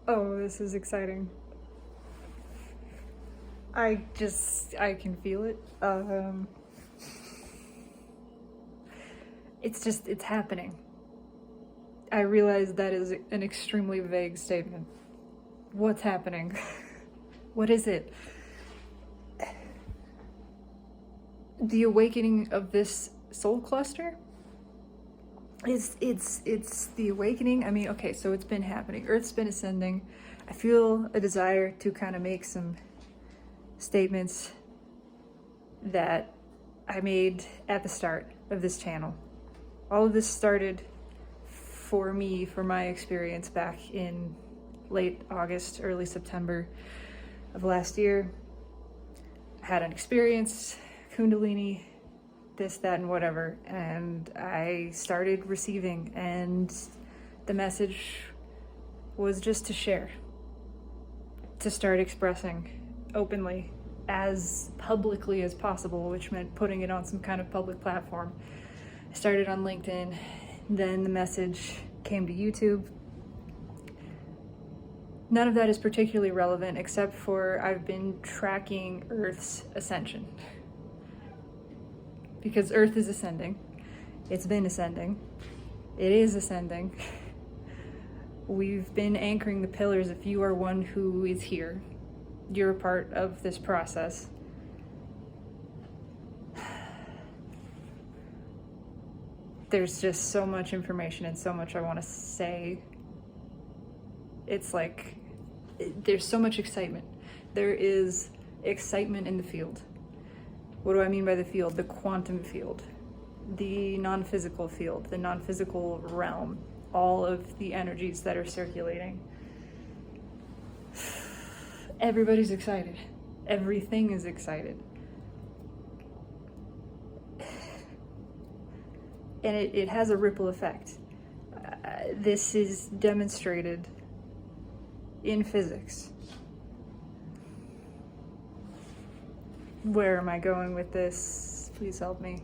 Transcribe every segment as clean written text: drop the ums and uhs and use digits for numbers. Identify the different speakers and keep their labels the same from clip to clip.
Speaker 1: Oh, this is exciting. I can feel it. It's happening. I realize that is an extremely vague statement. What's happening? What is it? The awakening of this soul cluster? It's the awakening. I mean, okay, so it's been happening. Earth's been ascending. I feel a desire to kind of make some statements that I made at the start of this channel. All of this started for me, for my experience back in late August, early September of last year. I had an experience, Kundalini, this, that, and whatever, and I started receiving, and the message was just to share, to start expressing openly, as publicly as possible, which meant putting it on some kind of public platform. I started on LinkedIn, then the message came to YouTube. None of that is particularly relevant, except for I've been tracking Earth's ascension. Because Earth is ascending. It's been ascending. It is ascending. We've been anchoring the pillars. If you are one who is here, you're a part of this process. There's just so much information and so much I want to say. It's like, there's so much excitement. There is excitement in the field. What do I mean by the field? The quantum field, the non-physical field, the non-physical realm, all of the energies that are circulating. Everybody's excited. Everything is excited. And it has a ripple effect. This is demonstrated in physics. Where am I going with this? Please help me.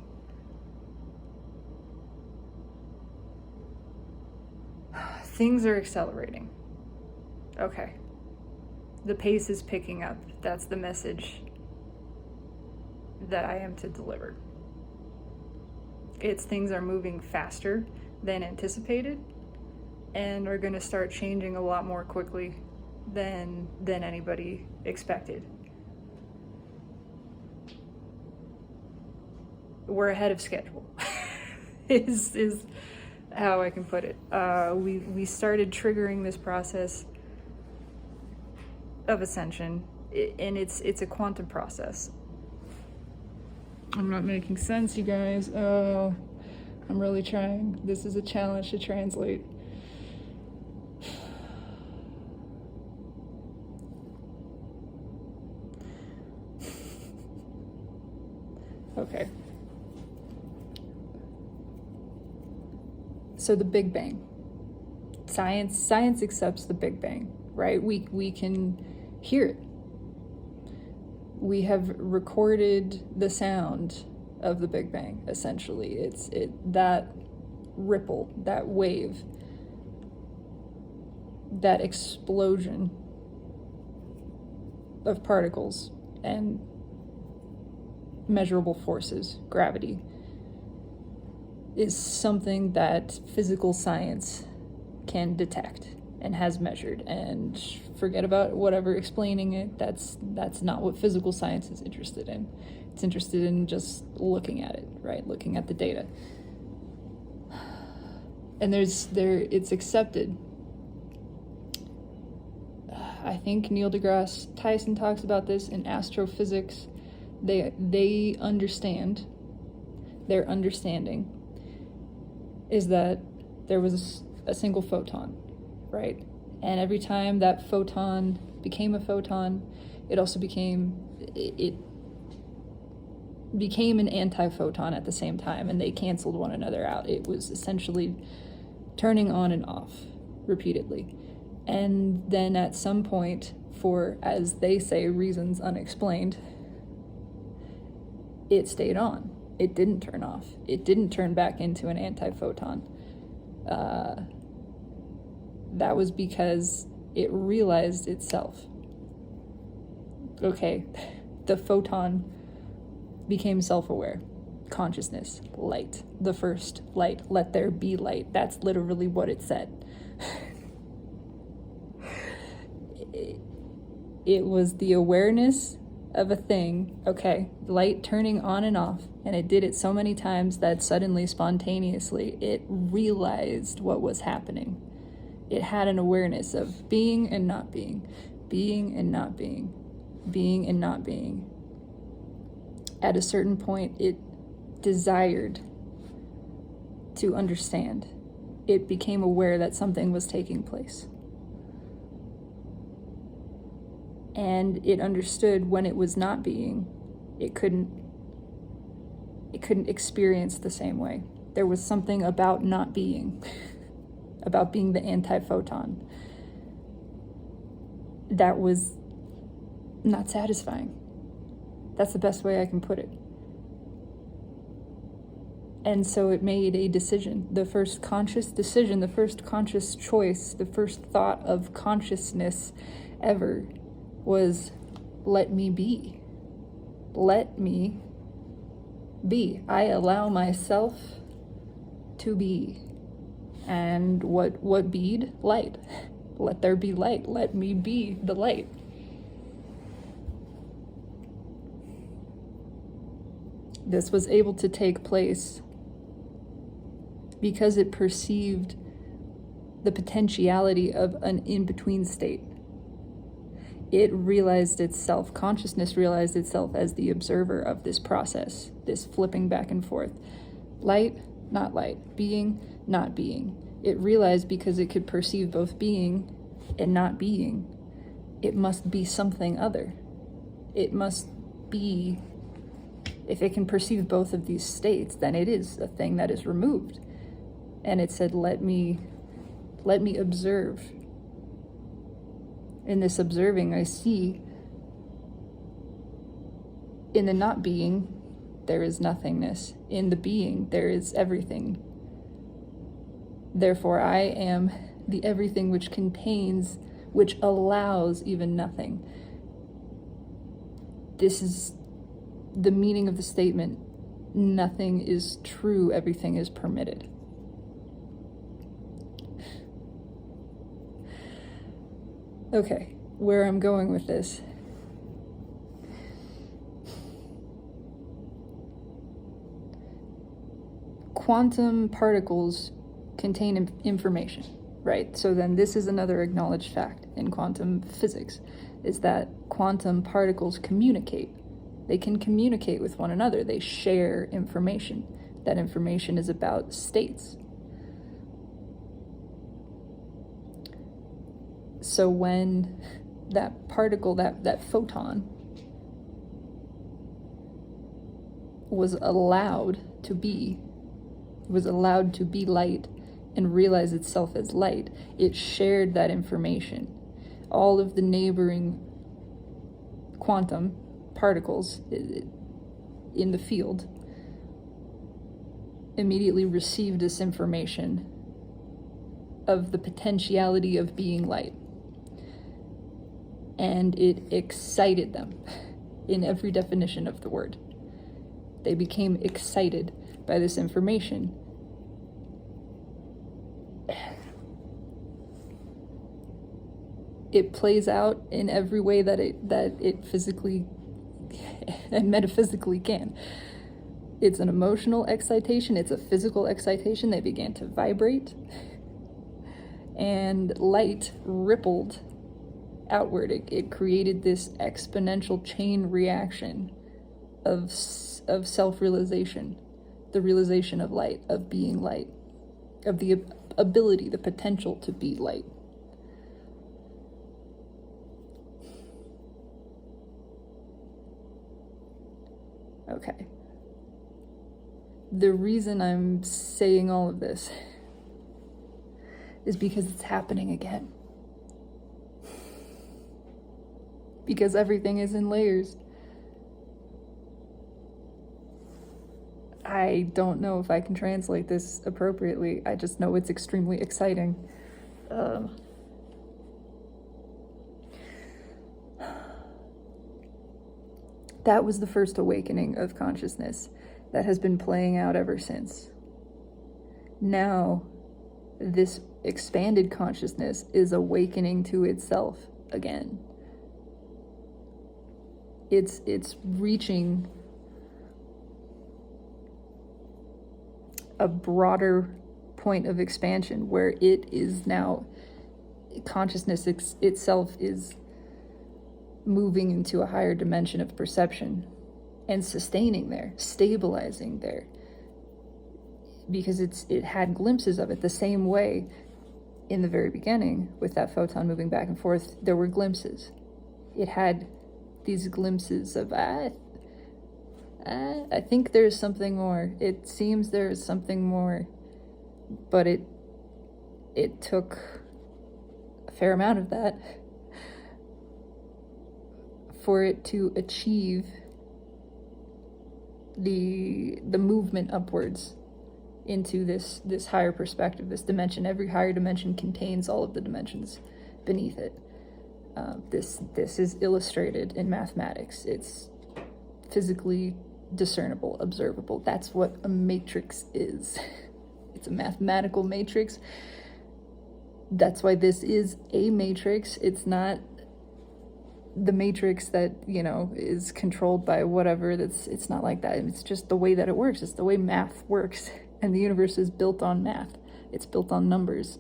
Speaker 1: Things are accelerating. Okay. The pace is picking up. That's the message that I am to deliver. It's things are moving faster than anticipated and are going to start changing a lot more quickly than anybody expected. We're ahead of schedule is how I can put it. We started triggering this process of ascension, and it's a quantum process. I'm not making sense, you guys. I'm really trying. This is a challenge to translate. Okay. So the Big Bang. Science accepts the Big Bang, right? We can hear it. We have recorded the sound of the Big Bang, essentially. It's that ripple, that wave, that explosion of particles and measurable forces, gravity, is something that physical science can detect and has measured. And forget about whatever explaining it. That's not what physical science is interested in. It's interested in just looking at it, right? Looking at the data. And it's accepted. I think Neil deGrasse Tyson talks about this in astrophysics. They understand, their understanding is that there was a single photon, right? And every time that photon became a photon, it also became an anti-photon at the same time, and they canceled one another out. It was essentially turning on and off repeatedly. And then at some point, for, as they say, reasons unexplained, it stayed on. It didn't turn off. It didn't turn back into an anti-photon. That was because it realized itself. Okay, the photon became self-aware. Consciousness, light, the first light, let there be light. That's literally what it said. It was the awareness of a thing, okay, light turning on and off, and it did it so many times that suddenly, spontaneously, it realized what was happening. It had an awareness of being and not being, being and not being, being and not being. At a certain point, it desired to understand. It became aware that something was taking place. And it understood when it was not being, it couldn't experience the same way. There was something about not being, about being the anti-photon, that was not satisfying. That's the best way I can put it. And so it made a decision, the first conscious decision, the first conscious choice, the first thought of consciousness ever was, let me be. Let me be. I allow myself to be. And what beed? Light. Let there be light. Let me be the light. This was able to take place because it perceived the potentiality of an in-between state. It realized itself, consciousness realized itself as the observer of this process, this flipping back and forth. Light, not light. Being, not being. It realized because it could perceive both being and not being, it must be something other. It must be, if it can perceive both of these states, then it is a thing that is removed. And it said, let me observe. In this observing, I see in the not being, there is nothingness. In the being, there is everything. Therefore, I am the everything which contains, which allows even nothing. This is the meaning of the statement, nothing is true, everything is permitted. Okay, where I'm going with this. Quantum particles contain information, right? So then this is another acknowledged fact in quantum physics, is that quantum particles communicate. They can communicate with one another. They share information. That information is about states. So when that particle, that photon, was allowed to be light and realize itself as light, it shared that information. All of the neighboring quantum particles in the field immediately received this information of the potentiality of being light. And it excited them in every definition of the word. They became excited by this information. It plays out in every way that it physically and metaphysically can. It's an emotional excitation, it's a physical excitation. They began to vibrate, and light rippled outward. It created this exponential chain reaction of self-realization, the realization of light, of being light, of the ability, the potential to be light. Okay. The reason I'm saying all of this is because it's happening again. Because everything is in layers. I don't know if I can translate this appropriately. I just know it's extremely exciting. That was the first awakening of consciousness that has been playing out ever since. Now, this expanded consciousness is awakening to itself again. It's reaching a broader point of expansion where it is now, consciousness itself is moving into a higher dimension of perception and sustaining there, stabilizing there, because it had glimpses of it the same way in the very beginning with that photon moving back and forth. There were glimpses. It had these glimpses of I think there's something more. It seems there's something more, but it took a fair amount of that for it to achieve the movement upwards into this higher perspective, this dimension. Every higher dimension contains all of the dimensions beneath it. This is illustrated in mathematics. It's physically discernible, observable. That's what a matrix is. It's a mathematical matrix. That's why this is a matrix. It's not the matrix that, is controlled by whatever. It's not like that. It's just the way that it works. It's the way math works. And the universe is built on math. It's built on numbers.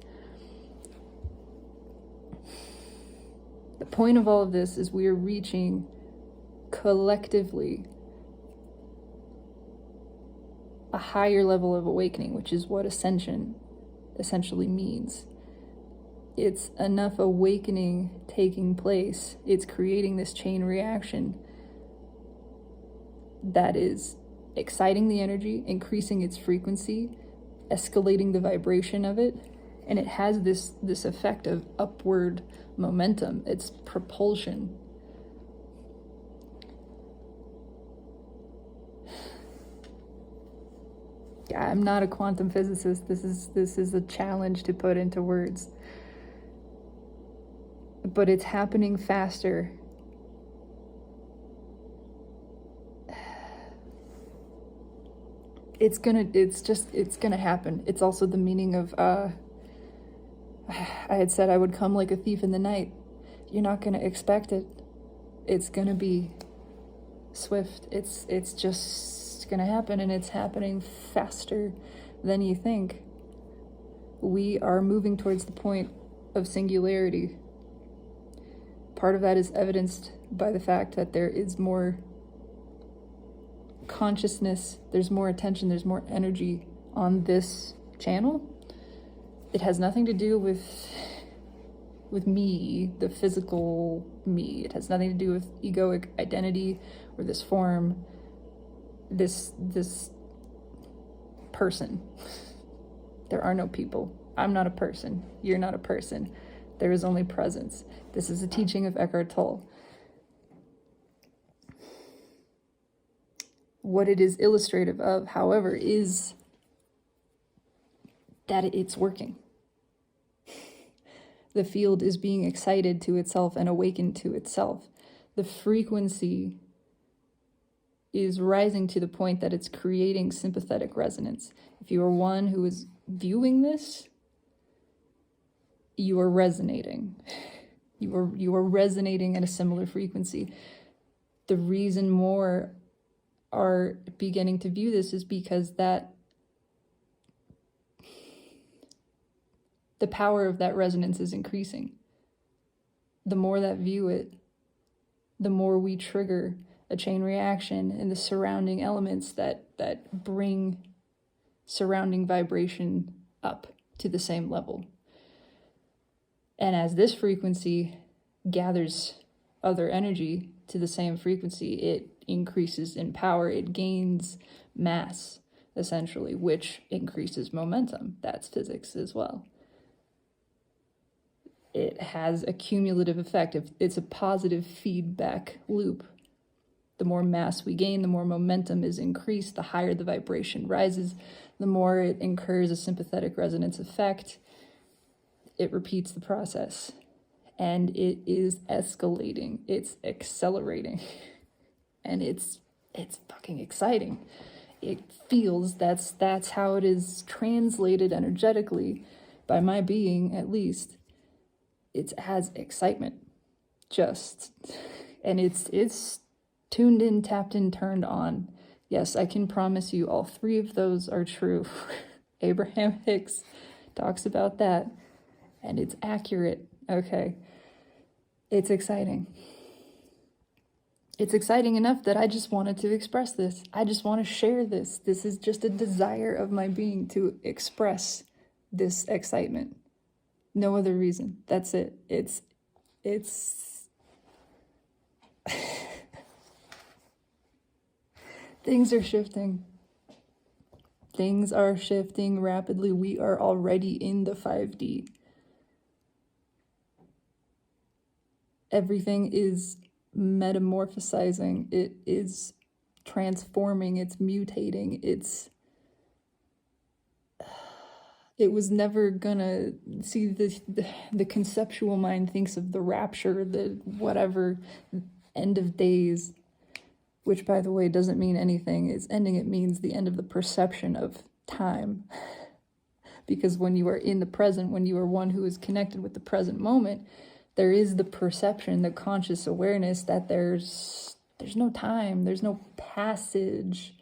Speaker 1: The point of all of this is we are reaching collectively a higher level of awakening, which is what Ascension essentially means. It's enough awakening taking place. It's creating this chain reaction that is exciting the energy, increasing its frequency, escalating the vibration of it, and it has this effect of upward momentum. It's propulsion. Yeah, I'm not a quantum physicist. This is a challenge to put into words. But it's happening faster. It's gonna happen. It's also the meaning of, I had said I would come like a thief in the night. You're not gonna expect it. It's gonna be swift. It's just gonna happen, and it's happening faster than you think. We are moving towards the point of singularity. Part of that is evidenced by the fact that there is more consciousness, there's more attention, there's more energy on this channel. It has nothing to do with me, the physical me. It has nothing to do with egoic identity or this form, this person. There are no people. I'm not a person. You're not a person. There is only presence. This is a teaching of Eckhart Tolle. What it is illustrative of, however, is that it's working. The field is being excited to itself and awakened to itself. The frequency is rising to the point that it's creating sympathetic resonance. If you are one who is viewing this, you are resonating. You are resonating at a similar frequency. The reason more are beginning to view this is because that the power of that resonance is increasing. The more that view it, the more we trigger a chain reaction in the surrounding elements that bring surrounding vibration up to the same level. And as this frequency gathers other energy to the same frequency, it increases in power, it gains mass, essentially, which increases momentum. That's physics as well. It has a cumulative effect. It's a positive feedback loop. The more mass we gain, the more momentum is increased, the higher the vibration rises, the more it incurs a sympathetic resonance effect. It repeats the process, and it is escalating. It's accelerating. And it's fucking exciting. It feels, that's how it is translated energetically by my being, at least. It's as excitement. Just, and it's tuned in, tapped in, turned on. Yes, I can promise you all three of those are true. Abraham Hicks talks about that, and it's accurate. Okay. It's exciting. It's exciting enough that I just wanted to express this. I just want to share this. This is just a desire of my being to express this excitement. No other reason. That's it. It's things are shifting. Things are shifting rapidly. We are already in the 5D. Everything is metamorphosizing. It is transforming. It's mutating. It was never gonna see the conceptual mind thinks of the rapture, the whatever, end of days, which, by the way, doesn't mean anything. It's ending. It means the end of the perception of time. Because when you are in the present, when you are one who is connected with the present moment, there is the perception, the conscious awareness that there's no time, there's no passage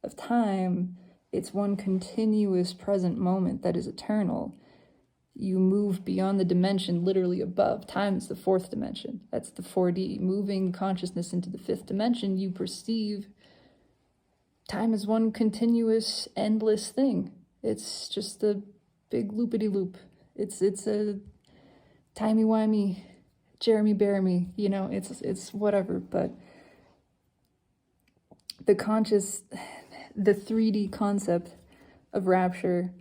Speaker 1: of time. It's one continuous present moment that is eternal. You move beyond the dimension, literally above. Time is the fourth dimension. That's the 4D. Moving consciousness into the fifth dimension, you perceive time as one continuous, endless thing. It's just a big loopity-loop. It's a timey-wimey, Jeremy-Bearimy, it's whatever. But the 3D concept of rapture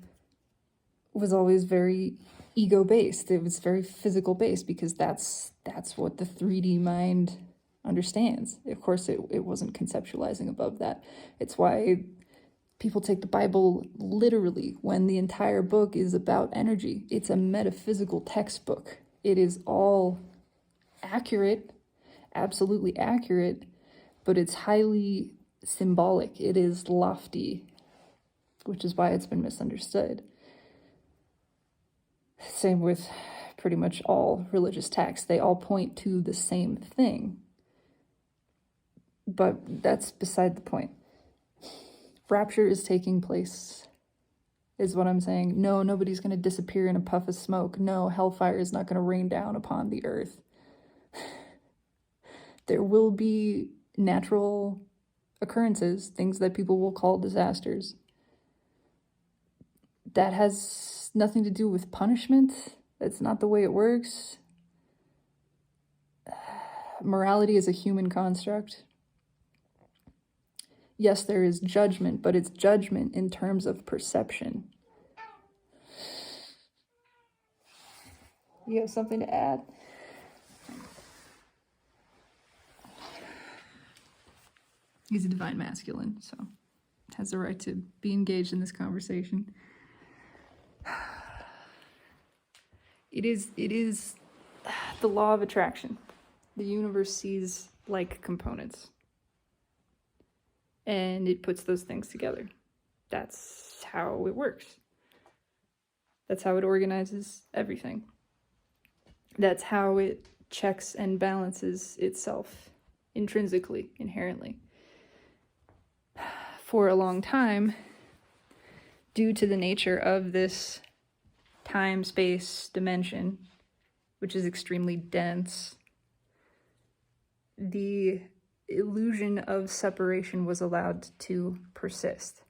Speaker 1: was always very ego-based. It was very physical-based because that's what the 3D mind understands. Of course, it wasn't conceptualizing above that. It's why people take the Bible literally when the entire book is about energy. It's a metaphysical textbook. It is all accurate, absolutely accurate, but it's highly symbolic. It is lofty, which is why it's been misunderstood. Same with pretty much all religious texts. They all point to the same thing. But that's beside the point. Rapture is taking place, is what I'm saying. No, nobody's going to disappear in a puff of smoke. No, hellfire is not going to rain down upon the earth. There will be natural occurrences, things that people will call disasters. That has nothing to do with punishment. That's not the way it works. Morality is a human construct. Yes, there is judgment, but it's judgment in terms of perception. You have something to add? He's a divine masculine, so has the right to be engaged in this conversation. It is the law of attraction. The universe sees like components, and it puts those things together. That's how it works. That's how it organizes everything. That's how it checks and balances itself intrinsically, inherently. For a long time, due to the nature of this time-space dimension, which is extremely dense, the illusion of separation was allowed to persist.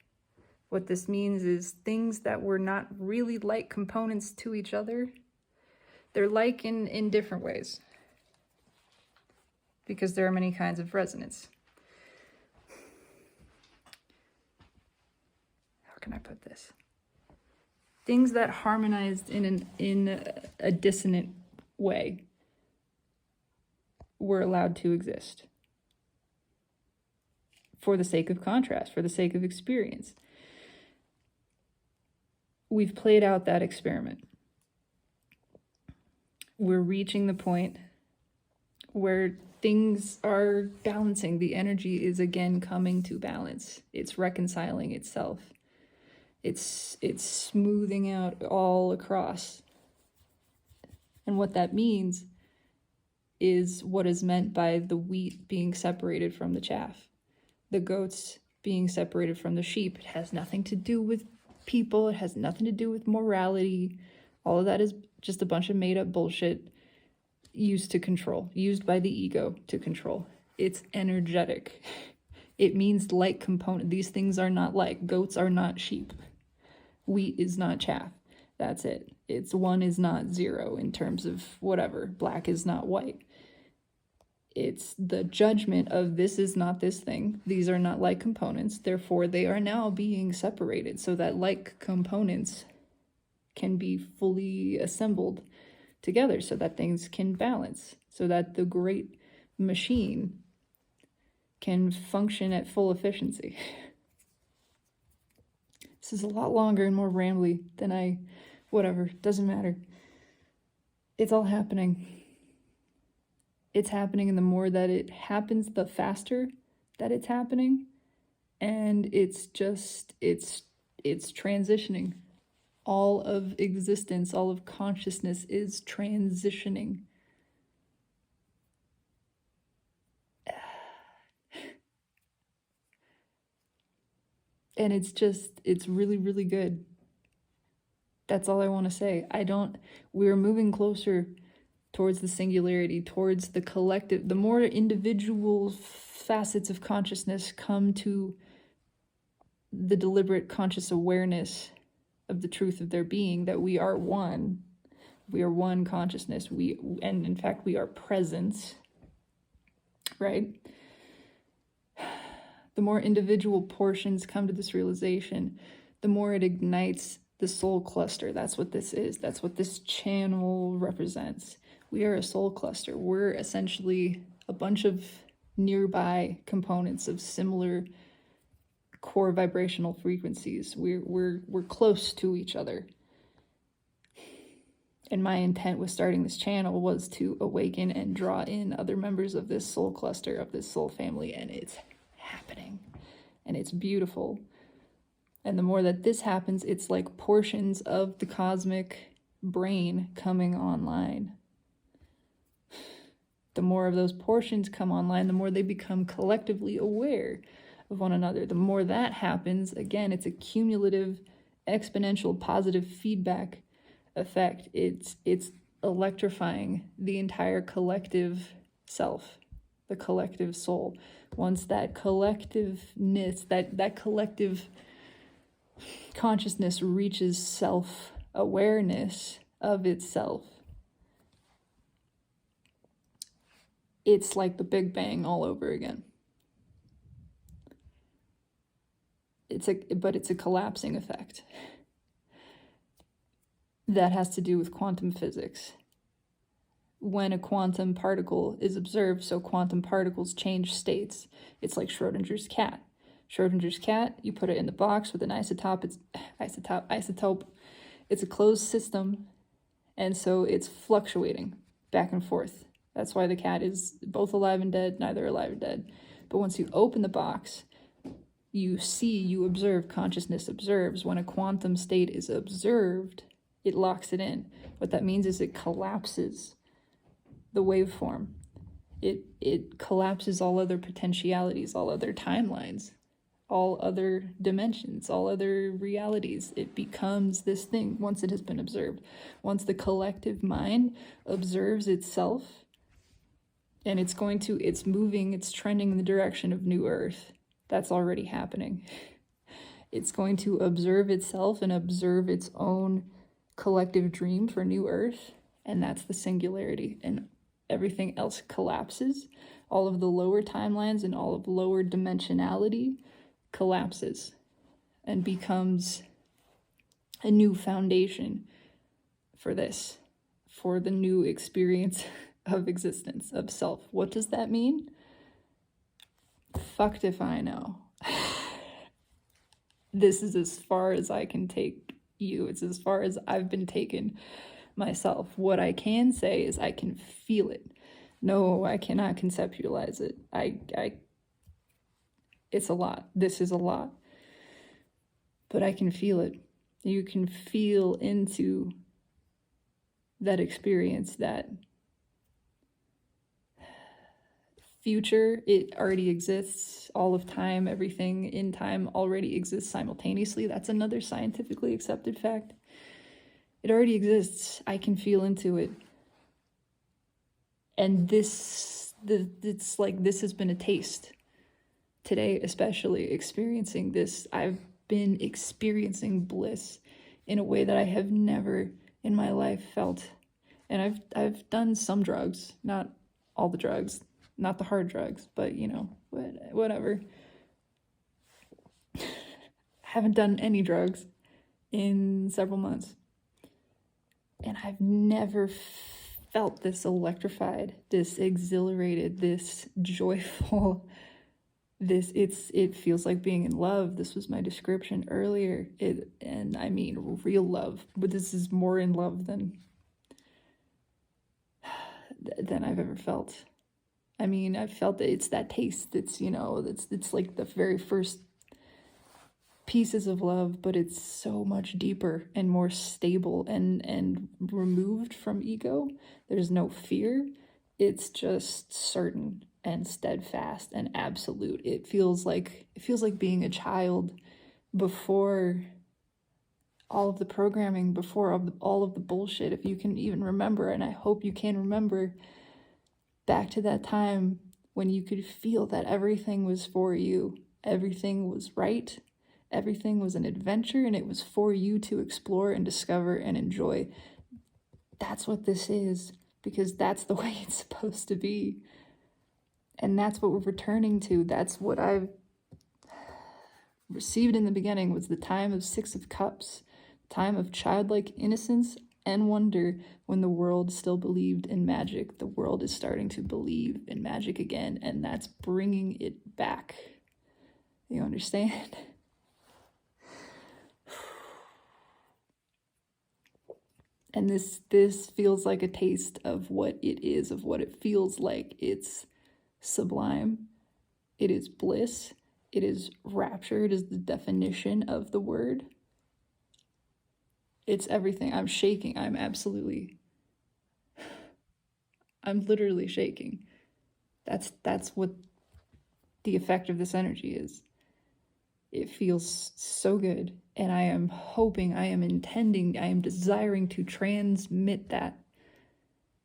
Speaker 1: What this means is things that were not really like components to each other, they're like in different ways, because there are many kinds of resonance. How can I put this? Things that harmonized in a dissonant way were allowed to exist for the sake of contrast, for the sake of experience. We've played out that experiment. We're reaching the point where things are balancing. The energy is again coming to balance. It's reconciling itself. It's smoothing out all across. And what that means is what is meant by the wheat being separated from the chaff, the goats being separated from the sheep. It has nothing to do with people. It has nothing to do with morality. All of that is just a bunch of made up bullshit used to control, used by the ego to control. It's energetic. It means like component. These things are not like. Goats are not sheep. Wheat is not chaff. That's it. It's one is not zero in terms of whatever. Black is not white. It's the judgment of this is not this thing. These are not like components. Therefore, they are now being separated so that like components can be fully assembled together so that things can balance, so that the great machine can function at full efficiency. This is a lot longer and more rambly than whatever, doesn't matter. It's all happening. It's happening, and the more that it happens, the faster that it's happening. And it's transitioning. All of existence, all of consciousness is transitioning. And it's really, really good. That's all I want to say. We're moving closer towards the singularity, towards the collective. The more individual facets of consciousness come to the deliberate conscious awareness of the truth of their being, that we are one. We are one consciousness. And in fact, we are presence, right? The more individual portions come to this realization, the more it ignites the soul cluster. That's what this is. That's what this channel represents. We are a soul cluster. We're essentially a bunch of nearby components of similar core vibrational frequencies. We're close to each other. And my intent with starting this channel was to awaken and draw in other members of this soul cluster, of this soul family, and it's happening. And it's beautiful. And the more that this happens, it's like portions of the cosmic brain coming online. The more of those portions come online, the more they become collectively aware of one another. The more that happens, again, it's a cumulative, exponential, positive feedback effect. It's electrifying the entire collective self, the collective soul. Once that collectiveness, that collective consciousness reaches self-awareness of itself, it's like the Big Bang all over again. But it's a collapsing effect. That has to do with quantum physics. When a quantum particle is observed, so quantum particles change states. It's like Schrodinger's cat. Schrodinger's cat, you put it in the box with an isotope. It's a closed system, and so it's fluctuating back and forth. That's why the cat is both alive and dead, neither alive or dead. But once you open the box, you observe, consciousness observes. When a quantum state is observed, it locks it in. What that means is it collapses the waveform. It collapses all other potentialities, all other timelines, all other dimensions, all other realities. It becomes this thing once it has been observed. Once the collective mind observes itself, and it's moving, it's trending in the direction of New Earth. That's already happening. It's going to observe itself and observe its own collective dream for New Earth, and that's the singularity. And everything else collapses. All of the lower timelines and all of lower dimensionality collapses and becomes a new foundation for this, for the new experience of existence, of self. What does that mean? Fucked if I know. This is as far as I can take you. It's as far as I've been taken myself. What I can say is I can feel it. No, I cannot conceptualize it. It's a lot. This is a lot. But I can feel it. You can feel into that experience, that future. It already exists. All of time, everything in time already exists simultaneously. That's another scientifically accepted fact. It already exists. I can feel into it. And it's like this has been a taste. Today, especially experiencing this, I've been experiencing bliss in a way that I have never in my life felt. And I've done some drugs, not all the drugs, not the hard drugs, but you know, whatever. I haven't done any drugs in several months. And I've never felt this electrified, this exhilarated, this joyful, it feels like being in love. This was my description earlier. And I mean real love, but this is more in love than I've ever felt. I mean, I've felt that it's that taste. It's, you know, it's like the very first pieces of love, but it's so much deeper and more stable and removed from ego. There's no fear. It's just certain and steadfast and absolute. It feels like being a child before all of the programming, before all of the bullshit. If you can even remember, and I hope you can remember back to that time when you could feel that everything was for you, everything was right, everything was an adventure, and it was for you to explore and discover and enjoy. That's what this is, because that's the way it's supposed to be. And that's what we're returning to. That's what I've received in the beginning, was the time of Six of Cups, time of childlike innocence and wonder when the world still believed in magic. The world is starting to believe in magic again, and that's bringing it back. You understand? And this feels like a taste of what it is, of what it feels like. It's sublime. It is bliss. It is rapture. It is the definition of the word. It's everything. I'm shaking. I'm literally shaking. That's what the effect of this energy is. It feels so good, and I am hoping, I am intending, I am desiring to transmit that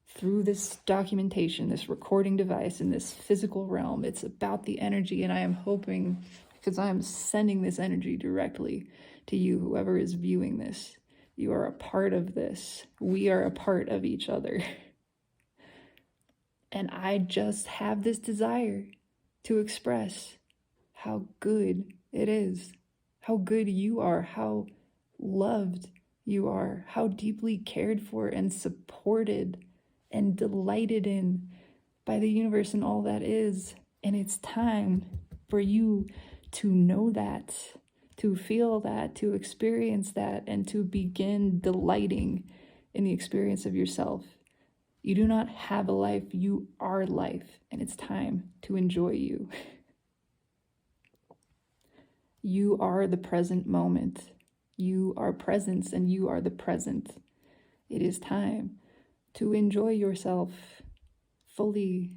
Speaker 1: through this documentation, this recording device, in this physical realm. It's about the energy, and I am hoping, because I am sending this energy directly to you, whoever is viewing this. You are a part of this. We are a part of each other. And I just have this desire to express how good it is, how good you are, how loved you are, how deeply cared for and supported and delighted in by the universe and all that is. And it's time for you to know that, to feel that, to experience that, and to begin delighting in the experience of yourself. You do not have a life, you are life, and it's time to enjoy you. You are the present moment. You are presence, and you are the present. It is time to enjoy yourself fully,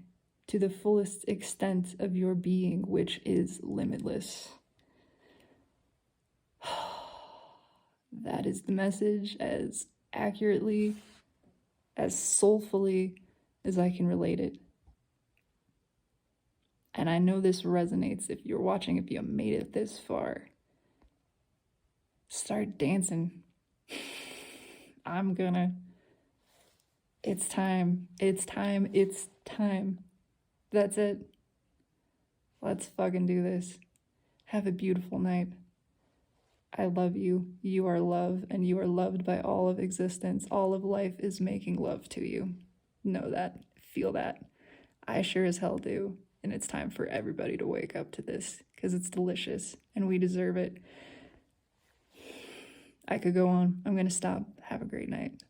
Speaker 1: to the fullest extent of your being, which is limitless. That is the message, as accurately, as soulfully as I can relate it. And I know this resonates. If you're watching, if you made it this far, start dancing. It's time. It's time. It's time. That's it. Let's fucking do this. Have a beautiful night. I love you. You are love, and you are loved by all of existence. All of life is making love to you. Know that. Feel that. I sure as hell do. And it's time for everybody to wake up to this, because it's delicious and we deserve it. I could go on. I'm going to stop. Have a great night.